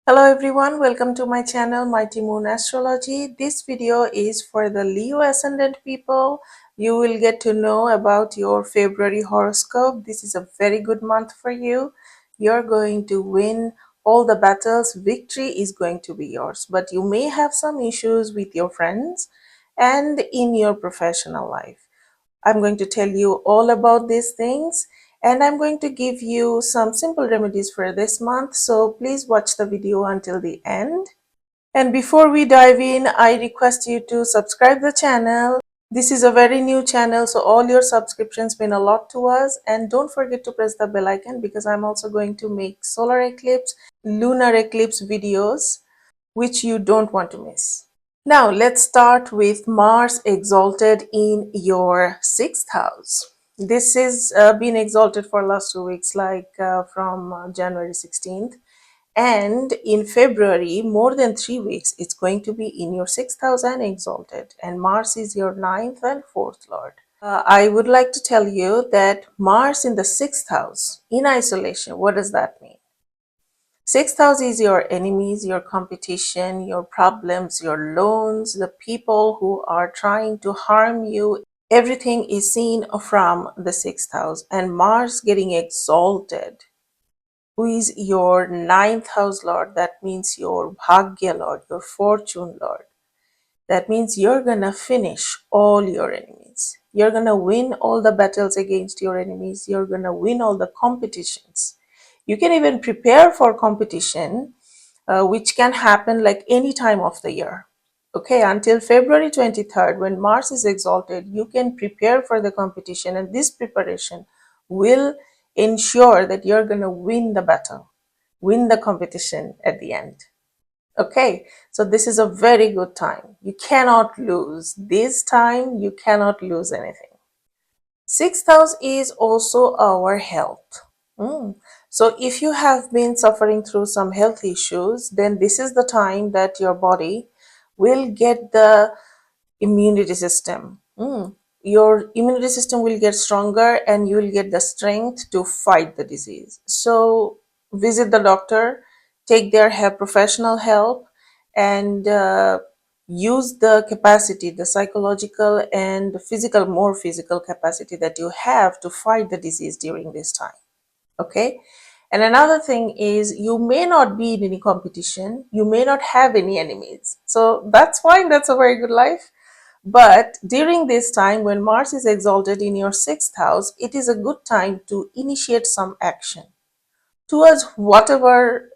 Hello everyone, welcome to my channel Mighty Moon Astrology. This video is for the Leo Ascendant people. You will get to know about your February horoscope. This is a very good month for you. You're going to win all the battles. Victory is going to be yours. But you may have some issues with your friends and in your professional life. I'm going to tell you all about these things and I'm going to give you some simple remedies for this month. So please watch the video until the end. And before we dive in, I request you to subscribe the channel. This is a very new channel, so all your subscriptions mean a lot to us. And don't forget to press the bell icon because I'm also going to make solar eclipse, lunar eclipse videos, which you don't want to miss. Now let's start with Mars exalted in your sixth house. This is been exalted for last 2 weeks, like from January 16th. And in February, more than 3 weeks, it's going to be in your sixth house and exalted. And Mars is your ninth and fourth lord. I would like to tell you that Mars in the sixth house, in isolation, what does that mean? Sixth house is your enemies, your competition, your problems, your loans, the people who are trying to harm you. Everything is seen from the sixth house. And Mars getting exalted, who is your ninth house lord, that means your Bhagya lord, your fortune lord. That means you're gonna finish all your enemies. You're gonna win all the battles against your enemies. You're gonna win all the competitions. You can even prepare for competition, which can happen like any time of the year. Okay, until February 23rd, when Mars is exalted, you can prepare for the competition, and this preparation will ensure that you're gonna win the battle, win the competition at the end. Okay, so this is a very good time. You cannot lose. This time, you cannot lose anything. Sixth house is also our health. So if you have been suffering through some health issues, then this is the time that your body will get the immunity system. Your immunity system will get stronger and you will get the strength to fight the disease. So visit the doctor, take their help, professional help, and use the capacity, the psychological and physical, more physical capacity that you have to fight the disease during this time. Okay. And another thing is you may not be in any competition, you may not have any enemies. So that's fine, that's a very good life. But during this time, when Mars is exalted in your sixth house, it is a good time to initiate some action towards whatever,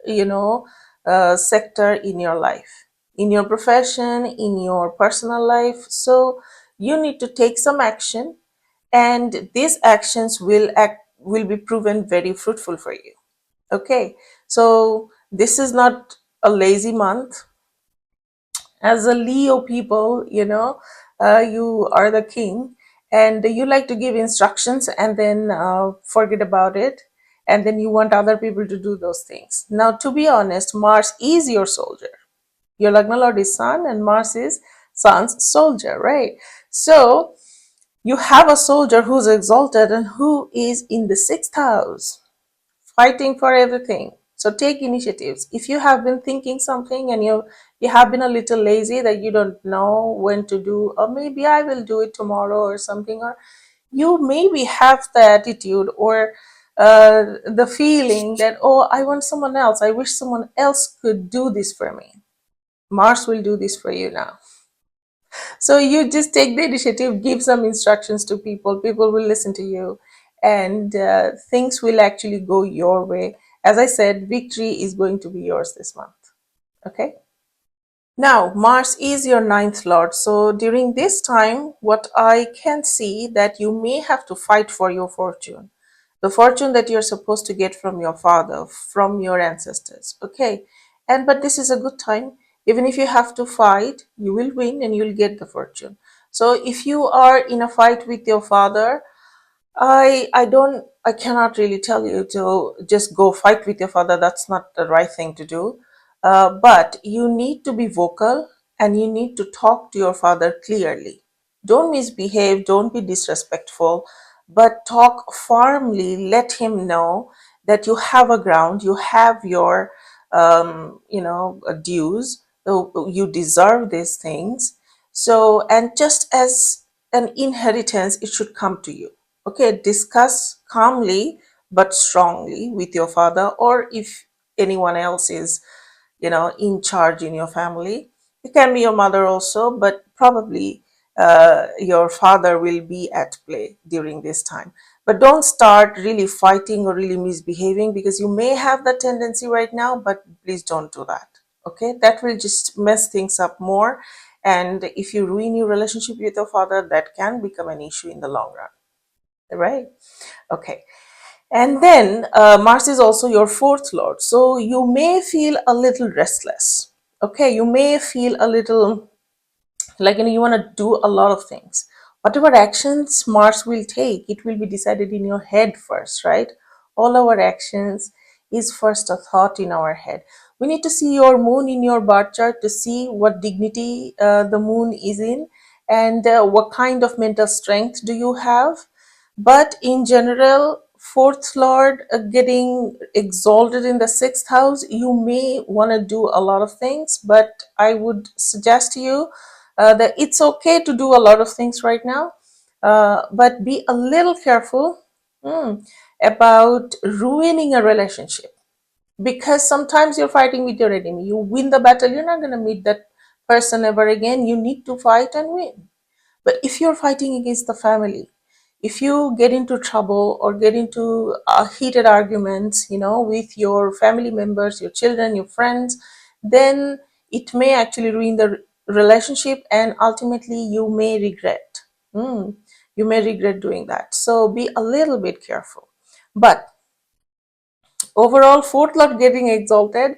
sector in your life, in your profession, in your personal life. So you need to take some action, and these actions will be proven very fruitful for you. Okay, so this is not a lazy month. As a Leo people, you are the king and you like to give instructions and then forget about it. And then you want other people to do those things. Now, to be honest, Mars is your soldier. Your lagna lord is Sun and Mars is Sun's soldier, right? So you have a soldier who's exalted and who is in the sixth house, fighting for everything. So take initiatives. If you have been thinking something and you have been a little lazy that you don't know when to do, or maybe I will do it tomorrow or something, or you maybe have the attitude or the feeling that, oh, I want someone else. I wish someone else could do this for me. Mars will do this for you now. So you just take the initiative, give some instructions to people. People will listen to you, and things will actually go your way. As I said, victory is going to be yours this month. Okay. Now, Mars is your ninth lord. So during this time, what I can see that you may have to fight for your fortune, the fortune that you're supposed to get from your father, from your ancestors. Okay. But this is a good time. Even if you have to fight, you will win and you'll get the fortune. So if you are in a fight with your father, I cannot really tell you to just go fight with your father. That's not the right thing to do. But you need to be vocal and you need to talk to your father clearly. Don't misbehave, don't be disrespectful, but talk firmly. Let him know that you have a ground, you have your dues. So you deserve these things. So, and just as an inheritance, it should come to you. Okay, discuss calmly but strongly with your father, or if anyone else is, in charge in your family. It can be your mother also, but probably your father will be at play during this time. But don't start really fighting or really misbehaving, because you may have that tendency right now, but please don't do that. Okay, that will just mess things up more. And if you ruin your relationship with your father, that can become an issue in the long run. Right? Okay. And then Mars is also your fourth lord. So you may feel a little restless. Okay, you may feel a little like, you want to do a lot of things. Whatever actions Mars will take, it will be decided in your head first, right? All our actions is first a thought in our head. We need to see your moon in your birth chart to see what dignity the moon is in, and what kind of mental strength do you have. But in general, fourth lord getting exalted in the sixth house, you may want to do a lot of things, but I would suggest to you that it's okay to do a lot of things right now, but be a little careful about ruining a relationship, because sometimes you're fighting with your enemy. You win the battle, you're not going to meet that person ever again. You need to fight and win. But if you're fighting against the family, if you get into trouble or get into heated arguments, with your family members, your children, your friends, then it may actually ruin the relationship, and ultimately you may regret. You may regret doing that. So be a little bit careful. But overall, fourth lord getting exalted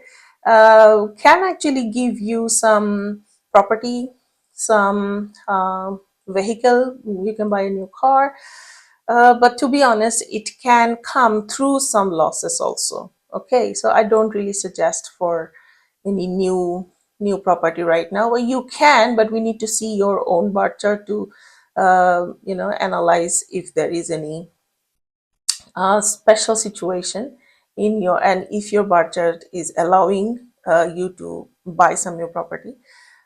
can actually give you some property, some vehicle. You can buy a new car, but to be honest, it can come through some losses also. Okay, so I don't really suggest for any new property right now. Well, you can, but we need to see your own birth chart to analyze if there is any special situation in your, and if your budget is allowing you to buy some new property.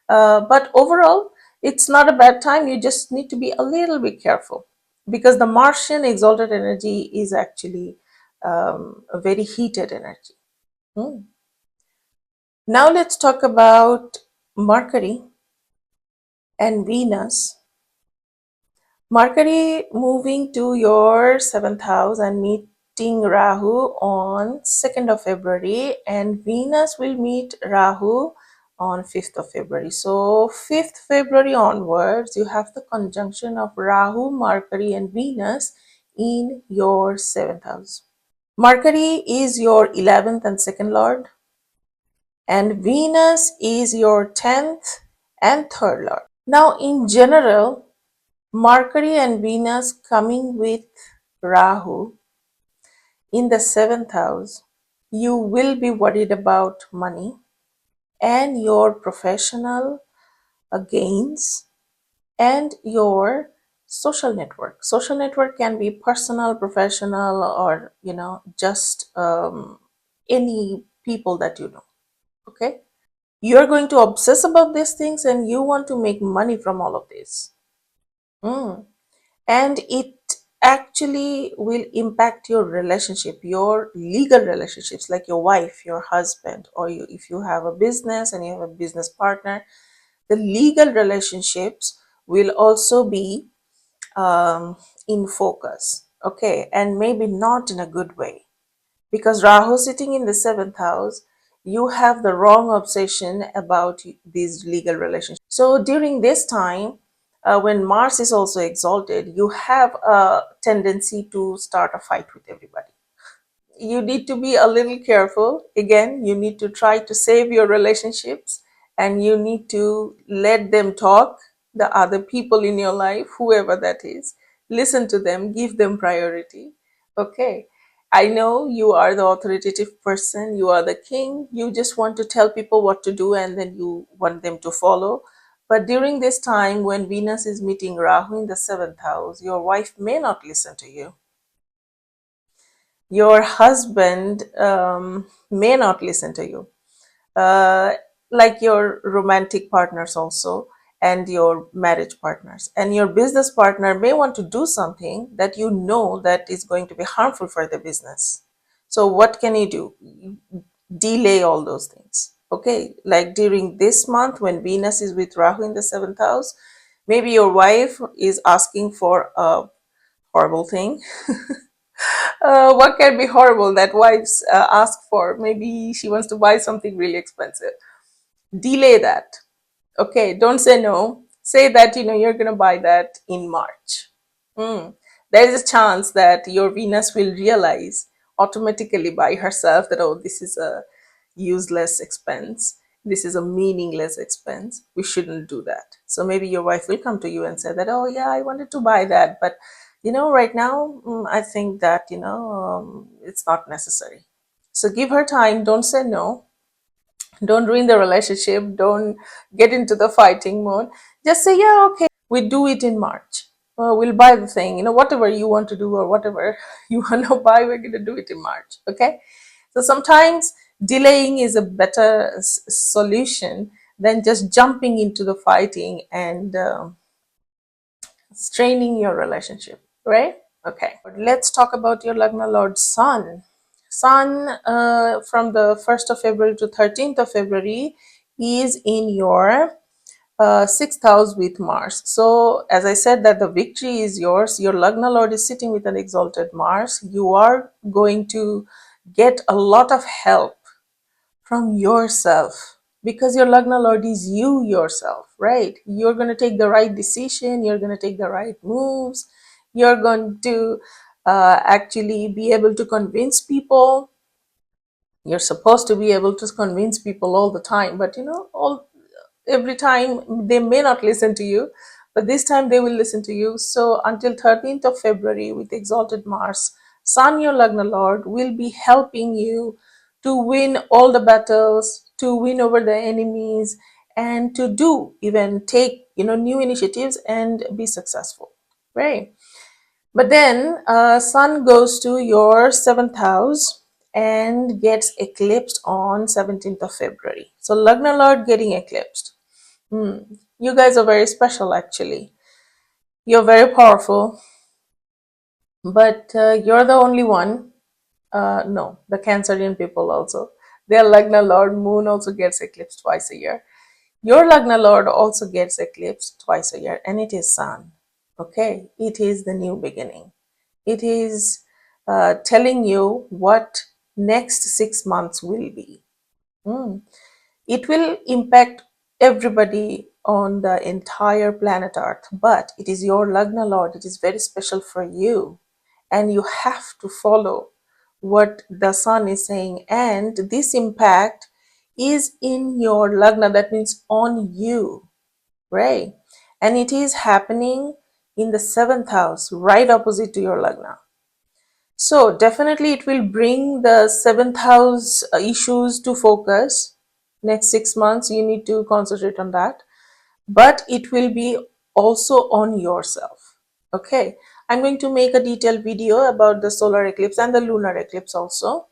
But overall, it's not a bad time. You just need to be a little bit careful, because the Martian exalted energy is actually a very heated energy. Now let's talk about Mercury and Venus. Mercury moving to your seventh house and meeting Rahu on 2nd of February, and Venus will meet Rahu on 5th of February. So 5th February onwards, you have the conjunction of Rahu, Mercury, and Venus in your seventh house. Mercury is your 11th and second lord, and Venus is your 10th and third lord. Now, in general, Mercury and Venus coming with Rahu in the seventh house, you will be worried about money and your professional gains and your social network. Social network can be personal, professional, or just any people that you know. Okay, you're going to obsess about these things, and you want to make money from all of this. And it actually will impact your relationship, your legal relationships, like your wife, your husband, or if you have a business and you have a business partner. The legal relationships will also be in focus. Okay, and maybe not in a good way, because Rahu sitting in the seventh house, you have the wrong obsession about these legal relationships. So during this time, when Mars is also exalted, you have a tendency to start a fight with everybody. You need to be a little careful. Again, you need to try to save your relationships, and you need to let them talk, the other people in your life, whoever that is. Listen to them, give them priority. Okay. I know you are the authoritative person, you are the king. You just want to tell people what to do, and then you want them to follow. But during this time, when Venus is meeting Rahu in the seventh house, your wife may not listen to you. Your husband may not listen to you. uh, like your romantic partners also, and your marriage partners, and your business partner may want to do something that you know that is going to be harmful for the business. So what can you do? Delay all those things. Okay, like during this month when Venus is with Rahu in the seventh house, maybe your wife is asking for a horrible thing. What can be horrible that wives ask for? Maybe she wants to buy something really expensive. Delay that. Okay, don't say no. Say that you're going to buy that in March. There is a chance that your Venus will realize automatically by herself that, oh, this is a useless expense. This is a meaningless expense. We shouldn't do that. So maybe your wife will come to you and say that, oh, yeah, I wanted to buy that. But, right now, I think that, it's not necessary. So give her time. Don't say no. Don't ruin the relationship. Don't get into the fighting mode. Just say, yeah, okay, we do it in March. We'll buy the thing, whatever you want to do or whatever you want to buy, we're going to do it in March. Okay. So sometimes delaying is a better solution than just jumping into the fighting and straining your relationship, right? Okay, let's talk about your Lagna Lord Sun. Sun, from the 1st of February to 13th of February, is in your sixth house with Mars. So, as I said, that the victory is yours. Your Lagna Lord is sitting with an exalted Mars. You are going to get a lot of help from yourself because your Lagna Lord is you yourself, right? You're going to take the right decision, you're going to take the right moves, you're going to actually be able to convince people. You're supposed to be able to convince people all the time, but every time they may not listen to you, but this time they will listen to you. So until 13th of February with exalted Mars, Sun, your Lagna Lord, will be helping you to win all the battles, to win over the enemies, and to do even take new initiatives and be successful, right? But then Sun goes to your seventh house and gets eclipsed on 17th of February. So Lagna Lord getting eclipsed. You guys are very special, actually. You're very powerful, but you're the only one. No, the Cancerian people also. Their Lagna Lord Moon also gets eclipsed twice a year. Your Lagna Lord also gets eclipsed twice a year, and it is Sun. Okay, it is the new beginning. It is telling you what next 6 months will be. It will impact everybody on the entire planet Earth, but it is your Lagna Lord. It is very special for you, and you have to follow what the Sun is saying. And this impact is in your Lagna, that means on you, right? And it is happening in the seventh house, right opposite to your Lagna. So definitely it will bring the seventh house issues to focus. Next 6 months, you need to concentrate on that. But it will be also on yourself. Okay. I'm going to make a detailed video about the solar eclipse and the lunar eclipse also.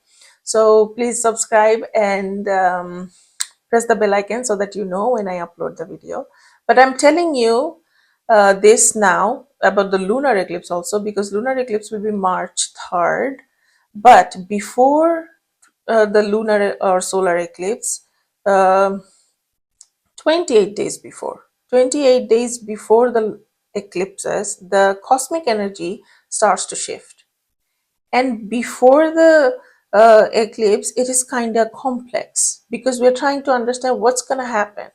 So please subscribe and press the bell icon so that you know when I upload the video. But I'm telling you this now about the lunar eclipse also, because lunar eclipse will be March 3rd. But before the lunar or solar eclipse, um 28 days before, 28 days before the eclipses, the cosmic energy starts to shift. And before the eclipse, it is kind of complex because we're trying to understand what's going to happen.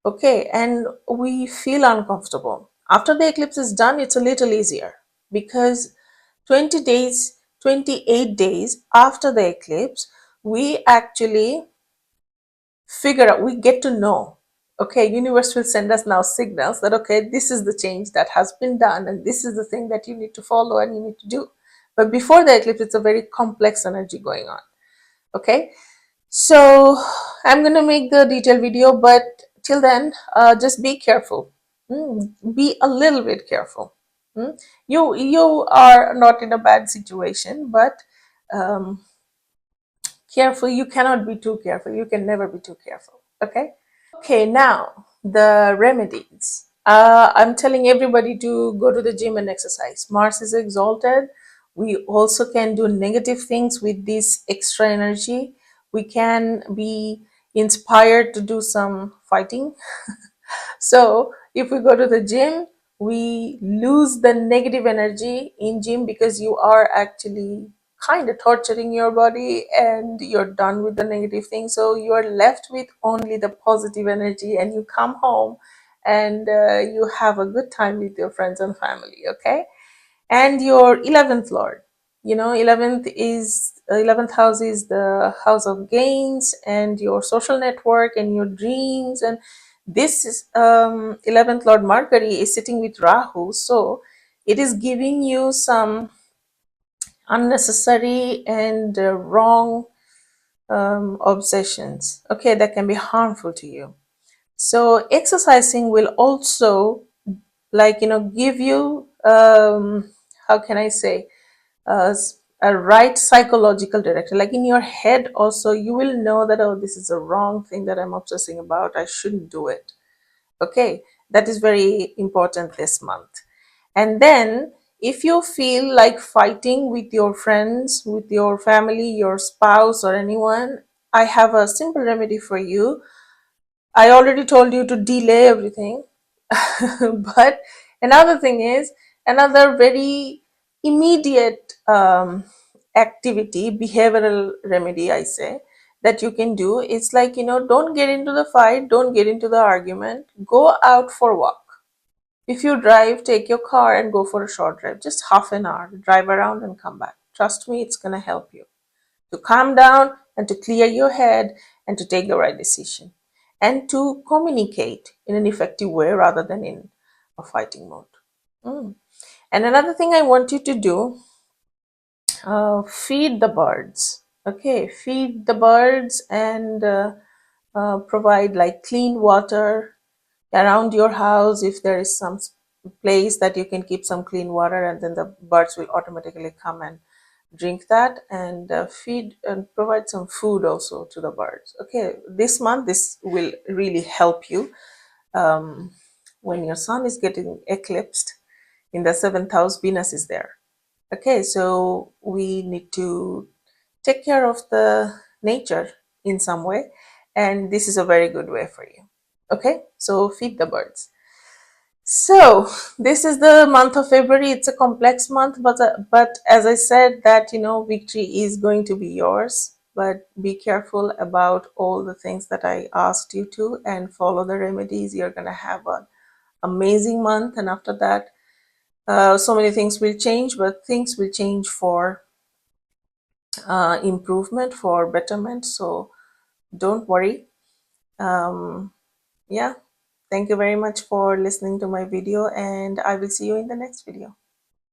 Okay, and we feel uncomfortable. After the eclipse is done, it's a little easier because 20 days, 28 days after the eclipse, we actually figure out, we get to know. Okay, universe will send us now signals that, okay, this is the change that has been done and this is the thing that you need to follow and you need to do. But before the eclipse, it's a very complex energy going on. Okay, so I'm gonna make the detailed video, but till then, just be careful. Be a little bit careful. You are not in a bad situation, but Careful, you cannot be too careful. You can never be too careful. Okay, now the remedies. I'm telling everybody to go to the gym and exercise. Mars is exalted. We also can do negative things with this extra energy. We can be inspired to do some fighting. So if we go to the gym, we lose the negative energy in gym because you are actually kind of torturing your body and you're done with the negative thing. So you are left with only the positive energy and you come home and you have a good time with your friends and family. Okay. And your 11th lord, 11th house is the house of gains and your social network and your dreams. And this is 11th lord Mercury is sitting with Rahu, so it is giving you some unnecessary and wrong obsessions, okay, that can be harmful to you. So exercising will also, give you how can I say, uh, a right psychological direction. Like in your head also you will know that, oh, this is a wrong thing that I'm obsessing about, I shouldn't do it. Okay, that is very important this month. And then if you feel like fighting with your friends, with your family, your spouse or anyone, I have a simple remedy for you. I already told you to delay everything. But another thing is, another very immediate activity, behavioral remedy, I say, that you can do. It's like, don't get into the fight, don't get into the argument, go out for a walk. If you drive, take your car and go for a short drive, just half an hour, drive around and come back. Trust me, it's going to help you to calm down and to clear your head and to take the right decision and to communicate in an effective way rather than in a fighting mode. And another thing I want you to do, feed the birds. Okay, feed the birds and provide like clean water around your house. If there is some place that you can keep some clean water, and then the birds will automatically come and drink that, and feed and provide some food also to the birds. Okay, this month this will really help you. When your sun is getting eclipsed in the seventh house, Venus is there. Okay, so we need to take care of the nature in some way, and this is a very good way for you. Okay, so feed the birds. So this is the month of February. It's a complex month, but as I said that, victory is going to be yours. But be careful about all the things that I asked you to and follow the remedies. You're gonna have an amazing month, and after that, so many things will change, but things will change for improvement, for betterment. So don't worry. Yeah. Thank you very much for listening to my video, and I will see you in the next video.